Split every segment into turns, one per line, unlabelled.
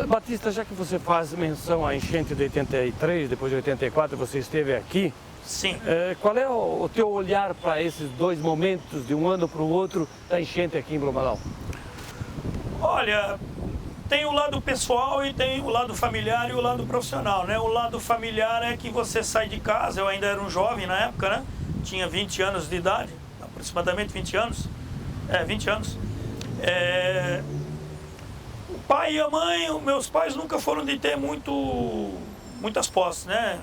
Batista, já que você faz menção à enchente de 83, depois de 84, você esteve aqui.
Sim.
Qual é o teu olhar para esses dois momentos, de um ano para o outro, da enchente aqui em Blumenau?
Olha, tem o lado pessoal e tem o lado familiar e o lado profissional, né? O lado familiar é que você sai de casa, eu ainda era um jovem na época, né? Tinha 20 anos de idade, aproximadamente 20 anos. 20 anos. O pai e a mãe, meus pais nunca foram de ter muitas posses, né?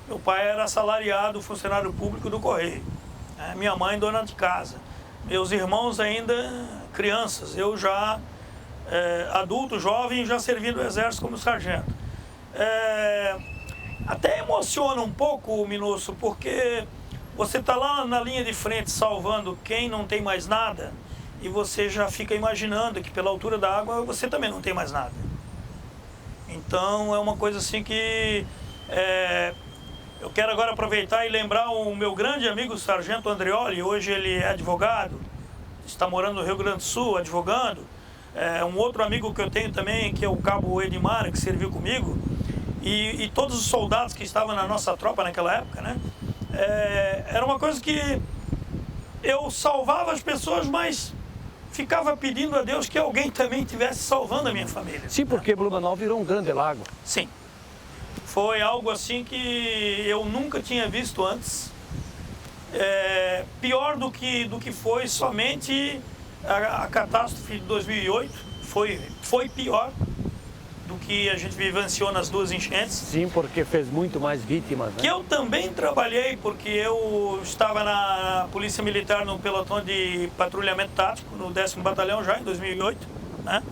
Meu pai era assalariado, funcionário público do Correio. Minha mãe, dona de casa. Meus irmãos ainda crianças. Eu já adulto, jovem, já servindo o exército como sargento. Até emociona um pouco, Minusso, porque você está lá na linha de frente salvando quem não tem mais nada e você já fica imaginando que pela altura da água você também não tem mais nada. Então é uma coisa assim que eu quero agora aproveitar e lembrar o meu grande amigo, o Sargento Andreoli. Hoje ele é advogado, está morando no Rio Grande do Sul, advogando. Um outro amigo que eu tenho também, que é o Cabo Edmar, que serviu comigo. E todos os soldados que estavam na nossa tropa naquela época, né? Era uma coisa que eu salvava as pessoas, mas ficava pedindo a Deus que alguém também estivesse salvando a minha família.
Sim, porque Blumenau virou um grande lago.
Sim. Foi algo assim que eu nunca tinha visto antes. Pior do que foi somente a catástrofe de 2008. Foi pior do que a gente vivenciou nas duas enchentes.
Sim, porque fez muito mais vítimas, né?
Que eu também trabalhei, porque eu estava na Polícia Militar no pelotão de patrulhamento tático, no 10º Batalhão já, em 2008, né?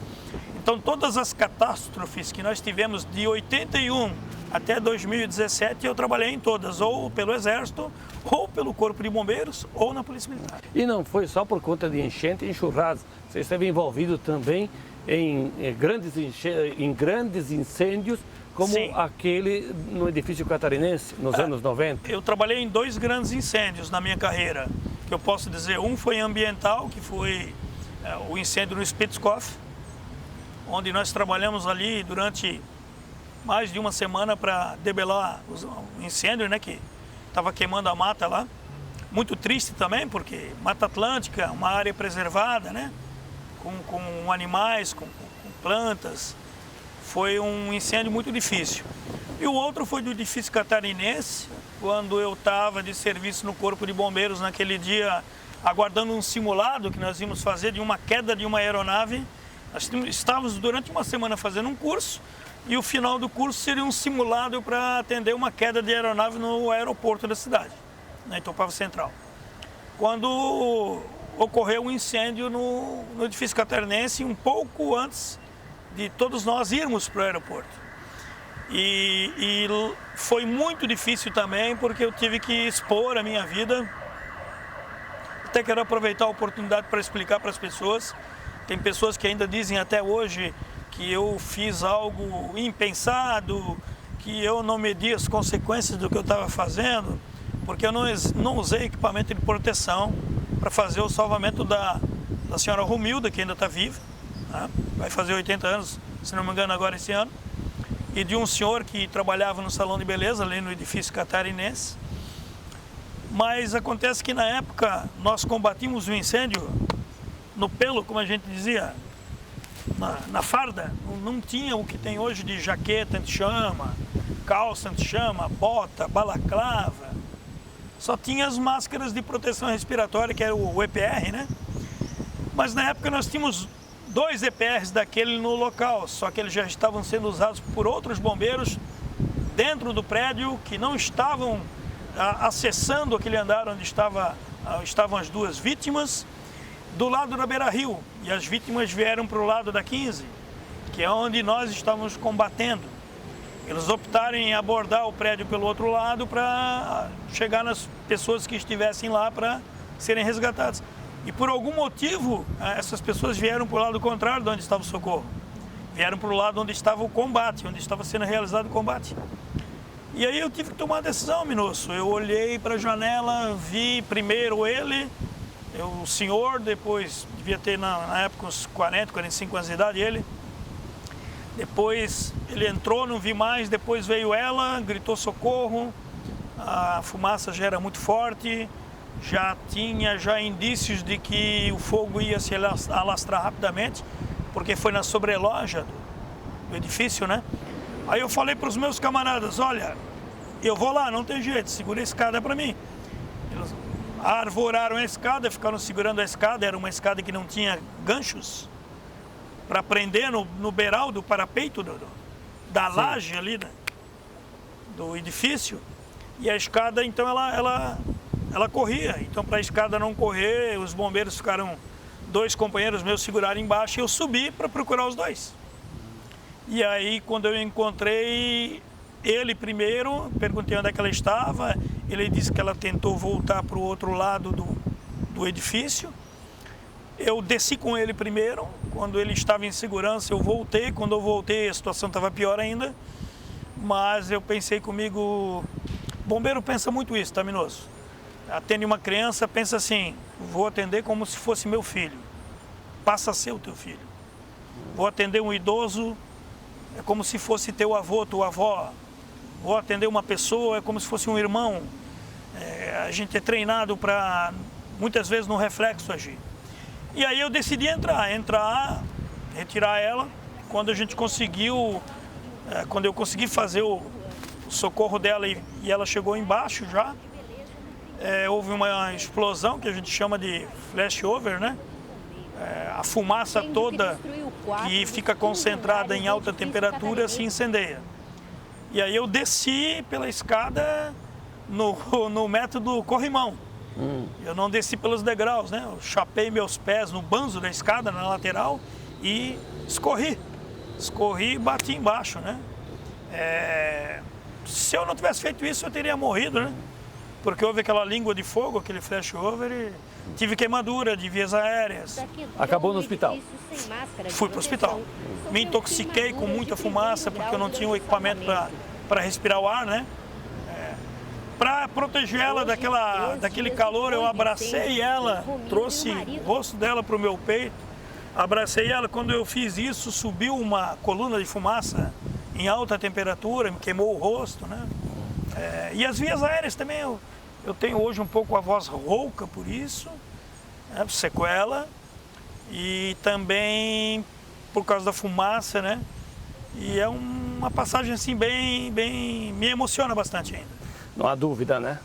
Então todas as catástrofes que nós tivemos de 81 até 2017, eu trabalhei em todas, ou pelo Exército, ou pelo Corpo de Bombeiros, ou na Polícia Militar.
E não foi só por conta de enchente e enxurradas, você esteve envolvido também em grandes incêndios, como
Sim.
aquele no edifício catarinense, nos anos 90.
Eu trabalhei em 2 grandes incêndios na minha carreira, que eu posso dizer. Um foi ambiental, que foi o incêndio no Spitzkopf, onde nós trabalhamos ali durante mais de uma semana para debelar o incêndio, né, que estava queimando a mata lá. Muito triste também, porque Mata Atlântica, uma área preservada, né, com animais, com plantas. Foi um incêndio muito difícil. E o outro foi do edifício catarinense, quando eu estava de serviço no Corpo de Bombeiros naquele dia, aguardando um simulado que nós íamos fazer de uma queda de uma aeronave. Nós estávamos durante uma semana fazendo um curso, e o final do curso seria um simulado para atender uma queda de aeronave no aeroporto da cidade, na Itopava Central. Quando ocorreu um incêndio no edifício catarinense, um pouco antes de todos nós irmos para o aeroporto. E foi muito difícil também, porque eu tive que expor a minha vida. Até quero aproveitar a oportunidade para explicar para as pessoas. Tem pessoas que ainda dizem até hoje que eu fiz algo impensado, que eu não medi as consequências do que eu estava fazendo, porque eu não usei equipamento de proteção para fazer o salvamento da senhora Romilda, que ainda está viva, né? Vai fazer 80 anos, se não me engano, agora esse ano, e de um senhor que trabalhava no salão de beleza, ali no edifício catarinense. Mas acontece que na época nós combatimos o incêndio no pelo, como a gente dizia, na farda. Não tinha o que tem hoje de jaqueta anti-chama, calça anti-chama, bota, balaclava. Só tinha as máscaras de proteção respiratória, que era o EPR, né? Mas na época nós tínhamos 2 EPRs daquele no local, só que eles já estavam sendo usados por outros bombeiros dentro do prédio, que não estavam acessando aquele andar onde estavam as 2 vítimas, do lado da Beira-Rio, e as vítimas vieram para o lado da 15, que é onde nós estávamos combatendo. Eles optaram em abordar o prédio pelo outro lado para chegar nas pessoas que estivessem lá para serem resgatadas. E por algum motivo, essas pessoas vieram para o lado contrário de onde estava o socorro. Vieram para o lado onde estava o combate, onde estava sendo realizado o combate. E aí eu tive que tomar uma decisão, Minusso. Eu olhei para a janela, vi primeiro ele, o senhor, depois devia ter na época uns 40, 45 anos de idade, ele. Depois ele entrou, não vi mais, depois veio ela, gritou socorro, a fumaça já era muito forte, já tinha indícios de que o fogo ia se alastrar rapidamente, porque foi na sobreloja do edifício, né? Aí eu falei para os meus camaradas, olha, eu vou lá, não tem jeito, segura a escada para mim. Eles arvoraram a escada, ficaram segurando a escada, era uma escada que não tinha ganchos para prender no beiral do parapeito da laje ali, né, do edifício. E a escada, então, ela corria. Então, para a escada não correr, os bombeiros ficaram, 2 companheiros meus seguraram embaixo e eu subi para procurar os 2. E aí, quando eu encontrei ele primeiro, perguntei onde é que ela estava, ele disse que ela tentou voltar para o outro lado do edifício. Eu desci com ele primeiro, quando ele estava em segurança eu voltei, quando eu voltei a situação estava pior ainda, mas eu pensei comigo, bombeiro pensa muito isso, tá, Minoso? Atende uma criança, pensa assim, vou atender como se fosse meu filho, passa a ser o teu filho. Vou atender um idoso, é como se fosse teu avô, tua avó. Vou atender uma pessoa, é como se fosse um irmão. A gente é treinado para, muitas vezes, no reflexo agir. E aí eu decidi entrar, retirar ela. Quando a gente conseguiu, quando eu consegui fazer o socorro dela e ela chegou embaixo já, houve uma explosão que a gente chama de flashover, né? A fumaça toda que fica concentrada em alta temperatura se incendeia. E aí eu desci pela escada no método corrimão. Eu não desci pelos degraus, né? Eu chapei meus pés no banzo da escada, na lateral, e escorri. Escorri e bati embaixo, né? Se eu não tivesse feito isso, eu teria morrido, né? Porque houve aquela língua de fogo, aquele flashover, e tive queimadura de vias aéreas.
Acabou no hospital?
Fui para o hospital. Me intoxiquei com muita fumaça, porque eu não tinha o equipamento para respirar o ar, né? Para proteger ela daquele calor, eu abracei ela, trouxe o rosto dela para o meu peito, abracei ela. Quando eu fiz isso, subiu uma coluna de fumaça em alta temperatura, me queimou o rosto, né? E as vias aéreas também, eu tenho hoje um pouco a voz rouca por isso, sequela, e também por causa da fumaça, né? E é uma passagem assim bem me emociona bastante ainda.
Não há dúvida, né?